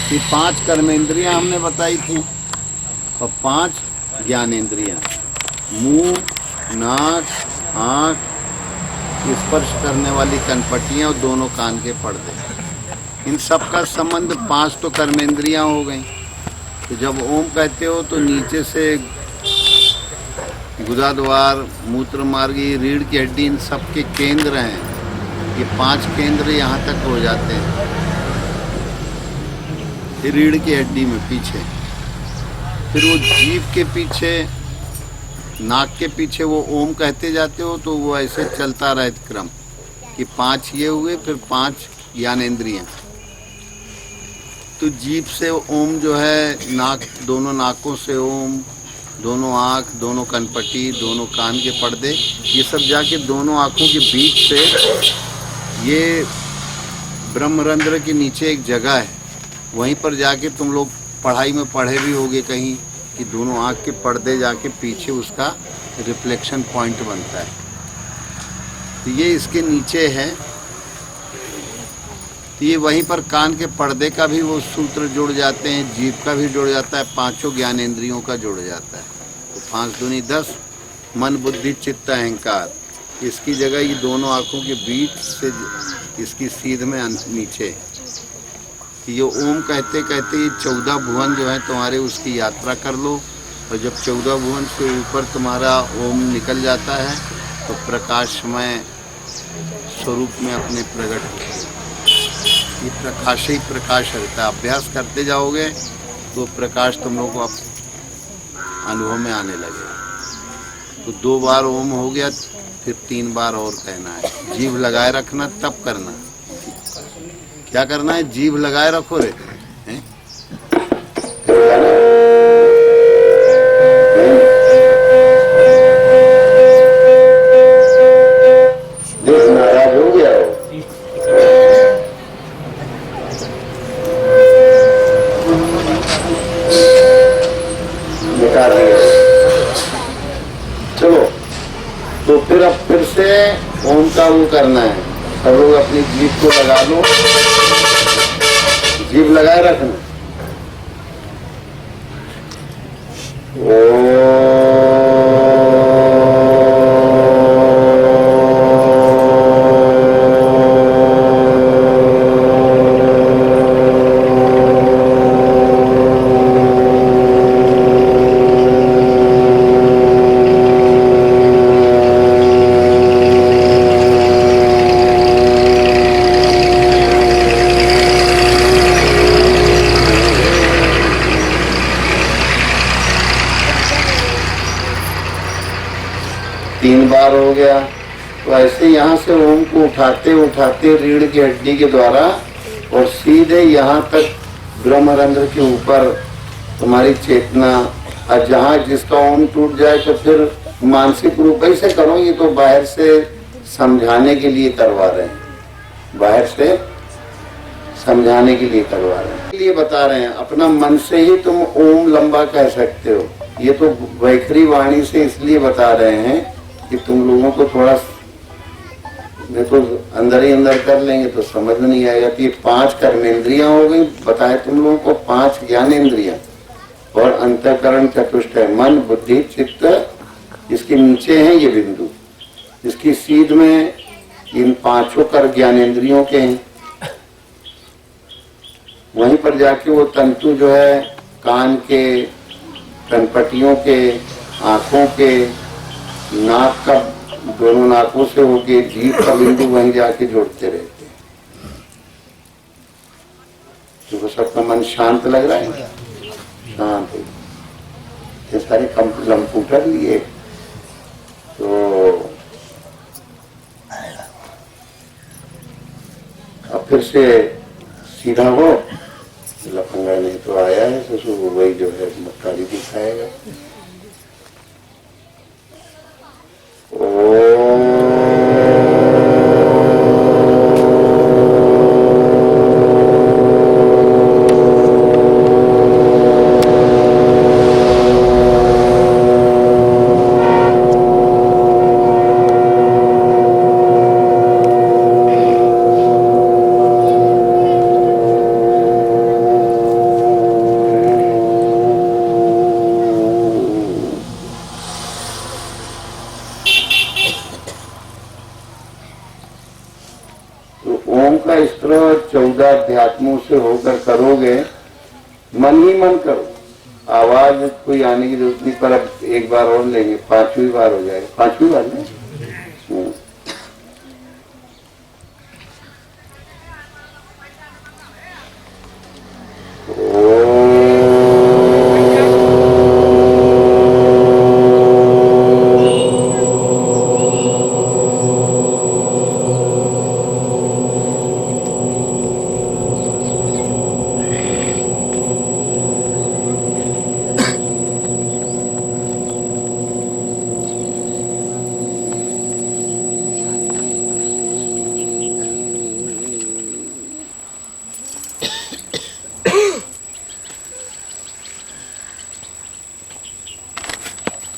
ये 5 कर्मेंद्रियां हमने बताई थी और 5 ज्ञानेंद्रियां। मुंह, नाक, आँख, स्पर्श करने वाली कनपट्टियां और दोनों कान के पर्दे, इन सब का संबंध 5 तो कर्मेंद्रियां हो गई। तो जब ओम कहते हो तो नीचे से गुदाद्वार, मूत्र मार्गी, रीढ़ की हड्डी, इन सब के केंद्र हैं। ये 5 केंद्र यहाँ तक हो जाते हैं रीढ़ की हड्डी में पीछे। फिर वो जीभ के पीछे, नाक के पीछे वो ओम कहते जाते हो, तो वो ऐसे चलता रहे क्रम कि 5 ये हुए, फिर 5 ज्ञानेंद्रियां। तो जीभ से ओम जो है, नाक, दोनों नाकों से ओम, दोनों आँख, दोनों कनपट्टी, दोनों कान के पर्दे, ये सब जाके दोनों आँखों के बीच से, ये ब्रह्मरंध्र के नीचे एक जगह है, वहीं पर जाके तुम लोग पढ़ाई में पढ़े भी होगे कहीं कि दोनों आँख के पर्दे जाके पीछे उसका रिफ्लेक्शन पॉइंट बनता है। तो ये इसके नीचे है। तो ये वहीं पर कान के पर्दे का भी वो सूत्र जुड़ जाते हैं, जीभ का भी जुड़ जाता है, 5 ज्ञानेंद्रियों का जुड़ जाता है। तो 5 दूनी 10, मन बुद्धि चित्त अहंकार, इसकी जगह ये दोनों आँखों के बीच से इसकी सीध में नीचे। ये ओम कहते कहते ये 14 भुवन जो है तुम्हारे, उसकी यात्रा कर लो। और जब 14 भुवन से ऊपर तुम्हारा ओम निकल जाता है तो प्रकाशमय स्वरूप में अपने प्रकट होते हैं। ये प्रकाश ही प्रकाश रहता है। अभ्यास करते जाओगे तो प्रकाश तुम लोग को अनुभव में आने लगेगा। तो 2 बार ओम हो गया, फिर 3 बार और कहना है। जीभ लगाए रखना, तब करना। क्या करना है? जीभ लगाए रखो रे, हैं? देख नाराज हो गया हो। निकाल दिया। चलो, तो फिर से ओम का वो करना है। सब लोग अपनी जीभ को लगा लो, जीभ लगाए रखना। तीन बार हो गया। तो ऐसे यहाँ से ओम को उठाते उठाते रीढ़ की हड्डी के द्वारा और सीधे यहाँ तक ब्रह्मरंध्र के ऊपर तुम्हारी चेतना, और जहाँ जिसका ओम टूट जाए तो फिर मानसिक रूप से करो। ये तो बाहर से समझाने के लिए करवा रहे हैं, बाहर से समझाने के लिए करवा रहे हैं, इसलिए बता रहे हैं। अपना मन से ही तुम ओम लंबा कह सकते हो। ये तो वैखरी वाणी से इसलिए बता रहे हैं कि तुम लोगों को थोड़ा देखो अंदर ही अंदर कर लेंगे तो समझ में नहीं आएगा कि ये 5 कर्मेंद्रियां हो गई, बताए तुम लोगों को 5 ज्ञानेंद्रियां और अंतःकरण चतुष्ट है, मन बुद्धि चित्त। इसके नीचे है ये बिंदु, इसकी सीध में इन 5 कर ज्ञानेंद्रियों के हैं। वहीं पर जाके वो तंतु जो है कान के, कनपटियों के, आंखों के, नाक का, दोनों नाकों से होके जीभ का बिंदु वहीं जाके जुड़ते रहते हैं। तो सबका मन शांत लग रहा है, शांत। ये सारे कंप्यूटर लिए तो अब फिर से सीधा हो लफंगा नहीं तो आया है ससुर, वही जो है मक्कारी दिखाएगा। ओम का स्त्र 14 अध्यात्मों से होकर करोगे, मन ही मन करो, आवाज कोई आने की जरूरत नहीं। पर अब एक बार और लेंगे, 5वीं बार हो जाएगा, 5वीं बार नहीं।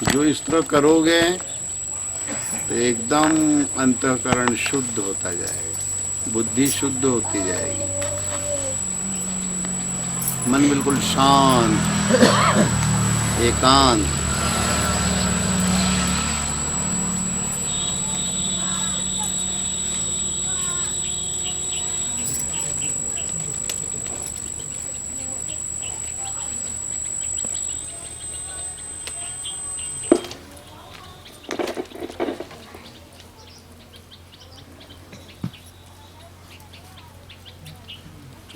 जो स्त्र करोगे तो एकदम अंतःकरण शुद्ध होता जाएगा, बुद्धि शुद्ध होती जाएगी, मन बिल्कुल शांत, एकांत।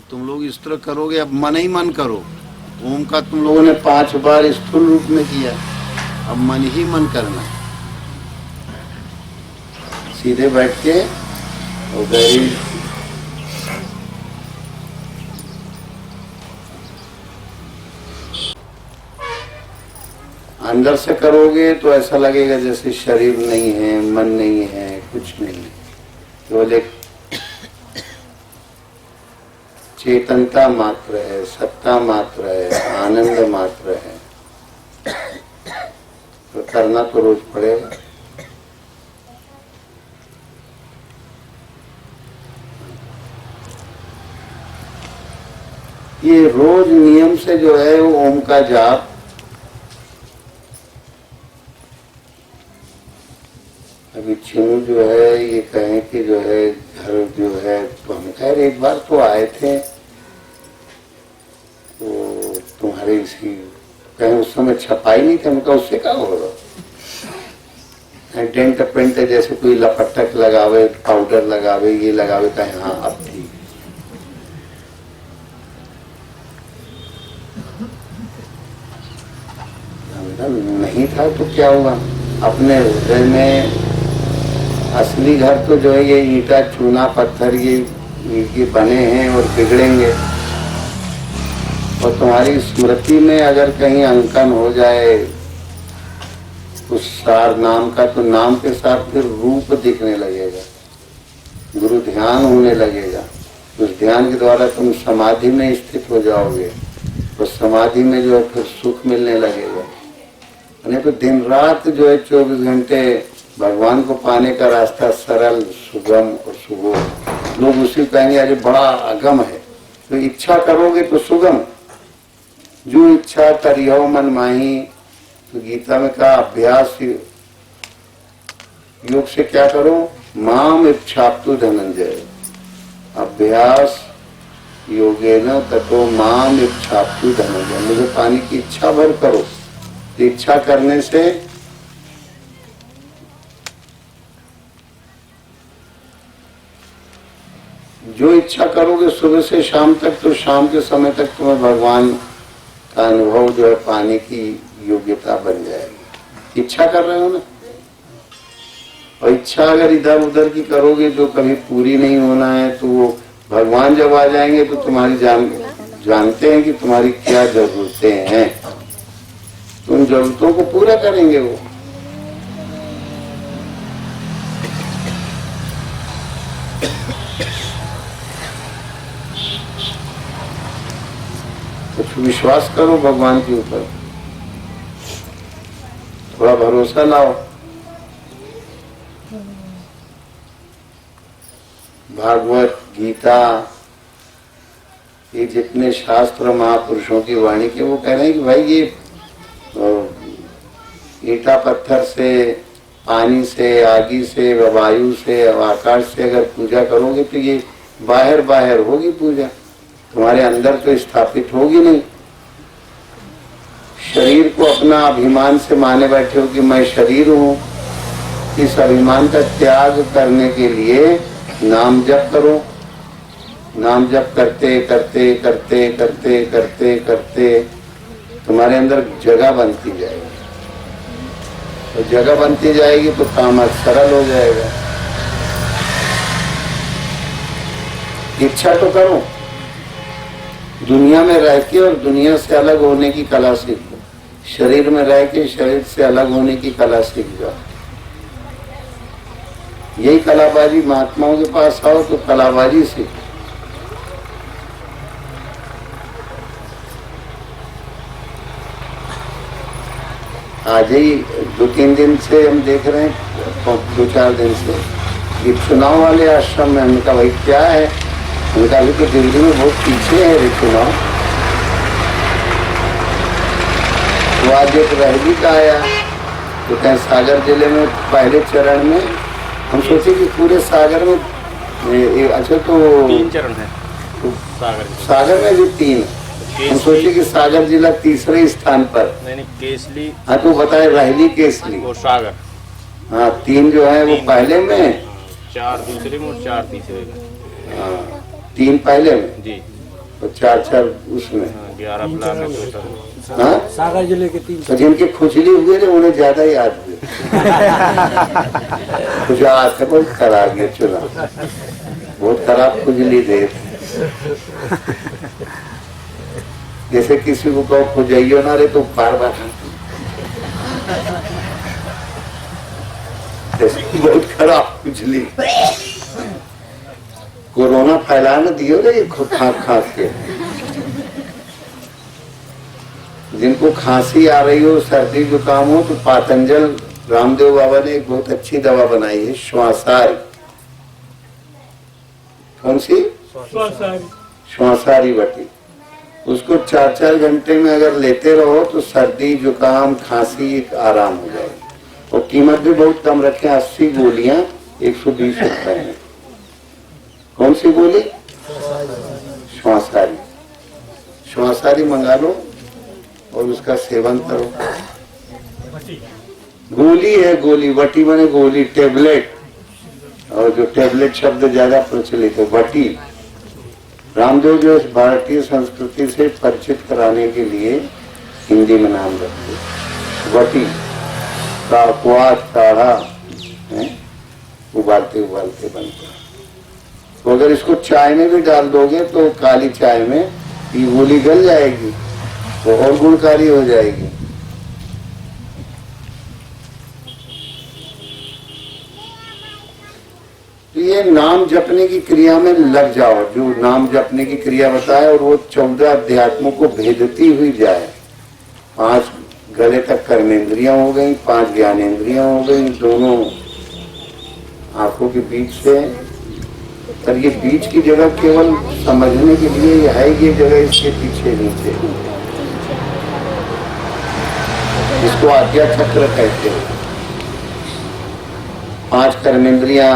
तुम लोग इस तरह करोगे, अब मन ही मन करो। ओम का तुम लोगों ने 5 बार स्थूल रूप में किया, अब मन ही मन करना। सीधे बैठ के और गहरी अंदर से करोगे तो ऐसा लगेगा जैसे शरीर नहीं है, मन नहीं है, कुछ नहीं, केवल एक चेतनता मात्र है, सत्ता मात्र है, आनंद मात्र है। तो करना तो रोज पड़ेगा। ये रोज नियम से जो है वो ओम का जाप अभी चिन्नू जो है ये कहें कि जो है घर जो है, तो हम खैर एक बार तो आए थे तो तुम्हारे इसी कहीं उस समय छपाई नहीं थे, हमका उससे क्या होगा। डेंट पेंट जैसे कोई लपटक लगावे, पाउडर लगावे, ये लगावे, कहे हाँ अब ठीक। नहीं था तो क्या हुआ, अपने हृदय में असली घर तो जो है ये ईंटा चूना पत्थर ये बने हैं और बिगड़ेंगे। और तुम्हारी स्मृति में अगर कहीं अंकन हो जाए उस सार नाम का, तो नाम के साथ फिर रूप दिखने लगेगा, गुरु ध्यान होने लगेगा। उस ध्यान के द्वारा तुम समाधि में स्थित हो जाओगे और समाधि में जो है फिर सुख मिलने लगेगा। नहीं तो दिन रात जो है 24 घंटे भगवान को पाने का रास्ता सरल सुगम और सुगम, लोग उसी कहेंगे अरे बड़ा अगम है। तो इच्छा करोगे तो सुगम, जो इच्छा करियो मन माही। तो गीता में कहा अभ्यास योग से क्या करो, माम इच्छाप्तु धनंजय, अभ्यास योगेन ततो माम इच्छाप्तु धनंजय, मुझे पाने की इच्छा भर करो। इच्छा करने से जो इच्छा करोगे सुबह से शाम तक, तो शाम के समय तक तुम्हें भगवान का अनुभव जो है पाने की योग्यता बन जाएगी। इच्छा कर रहे हो ना, और इच्छा अगर इधर उधर की करोगे जो कभी पूरी नहीं होना है, तो वो भगवान जब आ जाएंगे तो तुम्हारी जानते हैं कि तुम्हारी क्या जरूरतें हैं, तो उन जरूरतों को पूरा करेंगे वो। कुछ विश्वास करो भगवान के ऊपर, थोड़ा भरोसा लाओ। भागवत गीता ये जितने शास्त्र महापुरुषों की वाणी के, वो कह रहे हैं कि भाई ये ईटा पत्थर से, पानी से, आगी से, वायु से, आकाश से अगर पूजा करोगे तो ये बाहर बाहर होगी पूजा, तुम्हारे अंदर तो स्थापित होगी नहीं। शरीर को अपना अभिमान से माने बैठे हो कि मैं शरीर हूँ, इस अभिमान का त्याग करने के लिए नाम जप करो। नाम जप करते करते करते करते करते करते तुम्हारे अंदर जगह बनती जाएगी, तो जगह बनती जाएगी तो काम सरल हो जाएगा। इच्छा तो करो, दुनिया में रह के और दुनिया से अलग होने की कला सीखो, शरीर में रह के शरीर से अलग होने की कला सीख जाओ। यही कलाबाजी, महात्माओं के पास आओ तो कलाबाजी सीखो। आज ही 2-3 दिन से हम देख रहे हैं, 2-4 दिन से ये चुनाव वाले आश्रम में, हमने कहा भाई क्या है, उनका अभी तो दिल्ली में बहुत पीछे है ये चुनाव। वो आज एक रहली का आया, तो कहीं सागर जिले में पहले चरण में, हम सोचे कि पूरे सागर में अच्छा तो 3 चरण है सागर में भी 3, हम सोचे कि सागर जिला तीसरे स्थान पर। नहीं, केसली। हाँ तो बताए रहली, केसली और सागर। हाँ 3 जो है वो पहले में, 4 दूसरे में और 4 तीसरे में। हाँ 3 पहले में जी, और 4 उसमें। 11 प्लान है टोटल। हाँ सागर जिले के 3। तो जिनके खुजली हुए थे उन्हें ज्यादा याद हुए। खुजलाहट से बहुत खराब गया चुनाव, बहुत खराब खुजली दे। जैसे किसी को कहो खुजाइयो ना रे तो बार बार, बहुत खराब खुजली। कोरोना फैलाने दियो रे खांस के। जिनको खांसी आ रही हो, सर्दी जुकाम हो, तो पातंजल रामदेव बाबा ने एक बहुत अच्छी दवा बनाई है, श्वासारी। कौन सी? श्वासारी बटी। उसको 4-4 घंटे में अगर लेते रहो तो सर्दी जुकाम खांसी आराम हो जाएगी। और कीमत भी बहुत कम रखे, 80 गोलियां 120 रुपए है। कौन सी गोली? श्वासारी। श्वासारी मंगा लो और उसका सेवन करो। गोली है, गोली, वटी माने गोली, टेबलेट। और जो टेबलेट शब्द ज्यादा प्रचलित है, वटी। रामदेव जो इस भारतीय संस्कृति से परिचित कराने के लिए हिंदी में नाम रखते, वटी का क्वाथ काढ़ा है, उबालते उबालते बनता है। तो अगर इसको चाय में भी डाल दोगे तो काली चाय में ये गोली गल जाएगी, वो और गुणकारी हो जाएगी। तो ये नाम जपने की क्रिया में लग जाओ, जो नाम जपने की क्रिया बताए, और वो 14 अध्यात्मों को भेदती हुई जाए। 5 गले तक कर्मेंद्रियां हो गई, 5 ज्ञानेंद्रियां हो गई, दोनों आंखों के बीच से। पर ये बीच की जगह केवल समझने के लिए है, ये जगह इसके पीछे नीचे, इसको आज्ञा चक्र कहते हैं। 5 कर्मेंद्रियां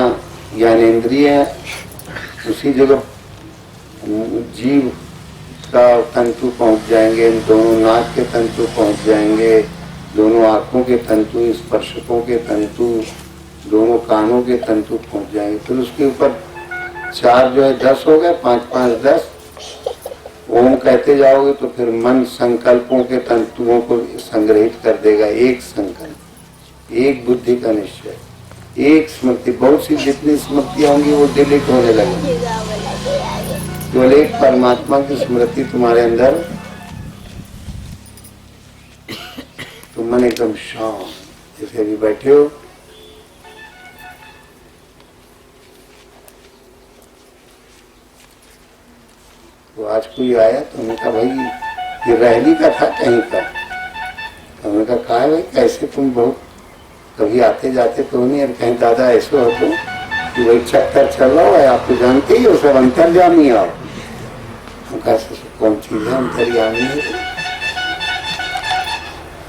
ज्ञानेंद्रिय, उसी जगह जीव का तंतु पहुंच जाएंगे, दोनों नाक के तंतु पहुंच जाएंगे, दोनों आंखों के तंतु, स्पर्शकों के तंतु, दोनों कानों के तंतु पहुंच जाएंगे। फिर उसके ऊपर 4 जो है 10 हो गए, 5 5 10। ओम कहते जाओगे तो फिर मन संकल्पों के तंतुओं को संग्रहित कर देगा। एक संकल्प, एक बुद्धि का निश्चय, एक स्मृति, बहुत सी जितनी स्मृतियां होंगी वो डिलीट होने लगेंगी। केवल एक परमात्मा की स्मृति तुम्हारे अंदर, तुम मन एकदम शांत, जैसे अभी बैठे हो। तो आज कोई आया तो उन्होंने कहा भाई ये रहली का था कहीं का। तो उन्होंने कहा है भाई कैसे तुम बहुत कभी आते जाते तो नहीं, और कहीं दादा ऐसे हो तो कि वही चक्कर चल रहा है, आप तो जानते ही हो सब अंतर्यामी आओ। कैसे कौन चीज है अंतर्यामी?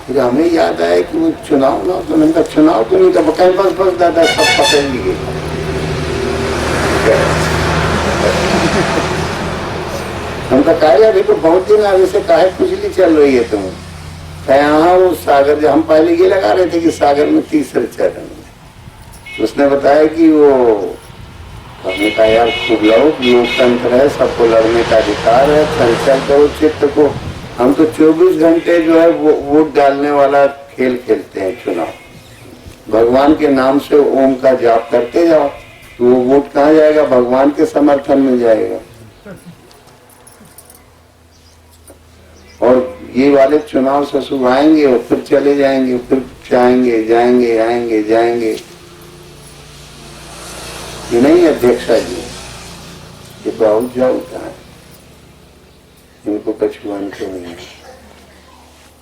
फिर हमें याद आया कि वो चुनाव ना, तो मैंने कहा चुनाव तो नहीं था, कहीं बस बस दादा सब पकड़ लिए। हमका कहा अभी तो बहुत दिन आगे से काहे खुजली चल रही है तुम? हाँ वो सागर, जो हम पहले ये लगा रहे थे कि सागर में तीसरे चरण में, उसने बताया कि वो, हमने कहा यार खूब लड़ो, लोकतंत्र है, सबको लड़ने का अधिकार है, संचय करो चित्त को। हम तो 24 घंटे जो है वो वोट डालने वाला खेल खेलते हैं चुनाव। भगवान के नाम से ओम का जाप करते जाओ, तो वो वोट कहाँ जाएगा? भगवान के समर्थन में जाएगा। और ये वाले चुनाव ससुर आएंगे और फिर चले जाएंगे, फिर जाएंगे जाएंगे आएंगे जाएंगे। ये नहीं अध्यक्षा जी, ये बहुत जाऊता है, इनको कछुआन को नहीं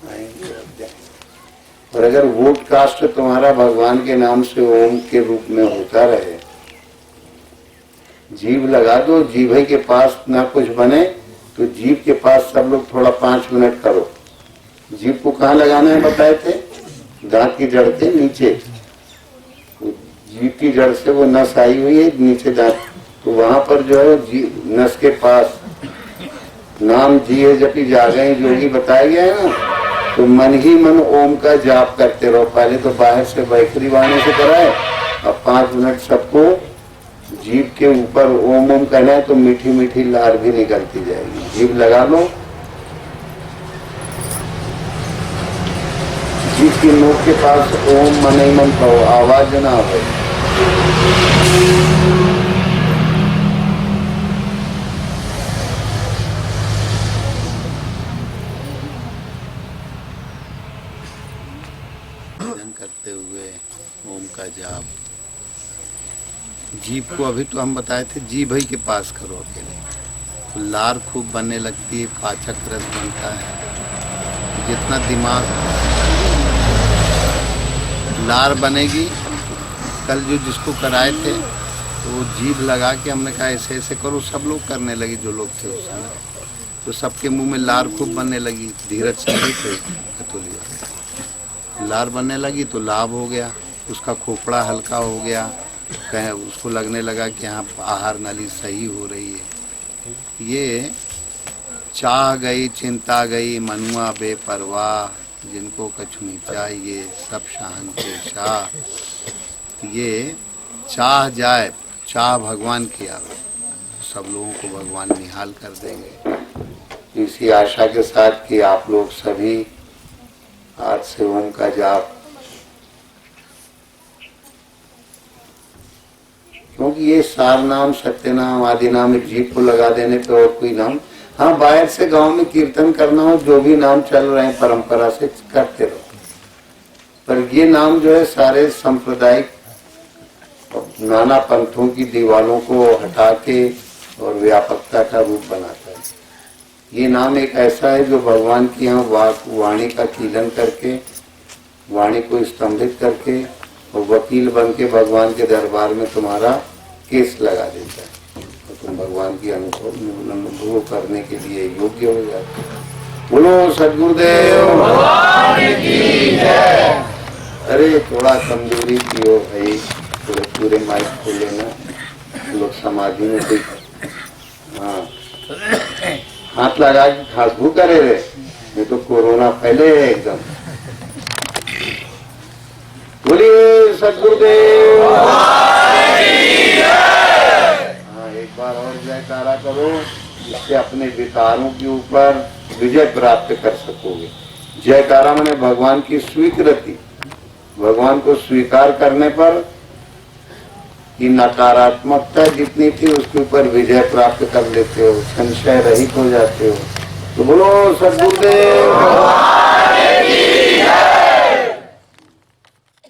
आएंगे और जाएंगे। और अगर वोट कास्ट तुम्हारा भगवान के नाम से ओम के रूप में होता रहे, जीव लगा दो, जीभ के पास ना कुछ बने तो जीभ के पास सब लोग थोड़ा 5 मिनट करो। जीभ को कहाँ लगाना है बताए थे? दांत की जड़ के नीचे, जीभ की जड़ से वो नस आई हुई है नीचे दांत, तो वहां पर जो है नस के पास नाम जिये जपी जागे जोगी बताया गया है ना, तो मन ही मन ओम का जाप करते रहो। पहले तो बाहर से बैखरी वाणी से कराए, अब 5 मिनट सबको जीभ के ऊपर ओम ओम कहना है तो मीठी मीठी लार भी निकलती जाएगी। जीभ लगा लो, जीभ की नोक के पास ओम मन ही मन कहो, आवाज ना हो। करते हुए ओम का जाप, जीभ को अभी तो हम बताए थे जीभ ही के पास करो अकेले, तो लार खूब बनने लगती है, पाचक रस बनता है। जितना दिमाग लार बनेगी, कल जो जिसको कराए थे तो वो जीभ लगा के हमने कहा ऐसे ऐसे करो, सब लोग करने लगे जो लोग थे उस समय, तो सबके मुंह में लार खूब बनने लगी। धीरज से थे कतोलिया, लार बनने लगी तो लाभ हो गया, उसका खोपड़ा हल्का हो गया, कहें उसको लगने लगा कि यहाँ आहार नली सही हो रही है। ये चाह गई चिंता गई मनुआ बेपरवाह, जिनको कछु नहीं चाहिए सब शांति शाह। ये चाह जाए, चाह भगवान की आवे, सब लोगों को भगवान निहाल कर देंगे। इसी आशा के साथ कि आप लोग सभी आज से ओम का जाप क्योंकि ये सार नाम, सत्य नाम, आदि नाम एक जीभ को लगा देने पे और कोई नाम, हाँ बाहर से गांव में कीर्तन करना हो, जो भी नाम चल रहे हैं परंपरा से करते रहो, पर ये नाम जो है सारे सांप्रदायिक नाना पंथों की दीवारों को हटा के और व्यापकता का रूप बनाता है। ये नाम एक ऐसा है जो भगवान की यहाँ वाणी का कीलन करके, वाणी को स्तंभित करके और वकील बन के भगवान के दरबार में तुम्हारा केस लगा देता है और तुम भगवान की अनुभव करने के लिए योग्य हो जाते हो। बोलो सद्गुरुदेव भगवान की जय। अरे थोड़ा कमजोरी की हो भाई, पूरे माइक खोले ना, लोग समाधि में देख, हाँ हाथ लगा के खासबू करे रे, ये तो कोरोना फैले है एकदम। बोलिए सद्गुरुदेव। हाँ एक बार और जयकारा करो, इससे अपने विकारों के ऊपर विजय प्राप्त कर सकोगे। जयकारा माने भगवान की स्वीकृति, भगवान को स्वीकार करने पर कि नकारात्मकता जितनी थी उसके ऊपर विजय प्राप्त कर लेते हो, संशय रहित हो जाते हो। तो बोलो सद्गुरुदेव।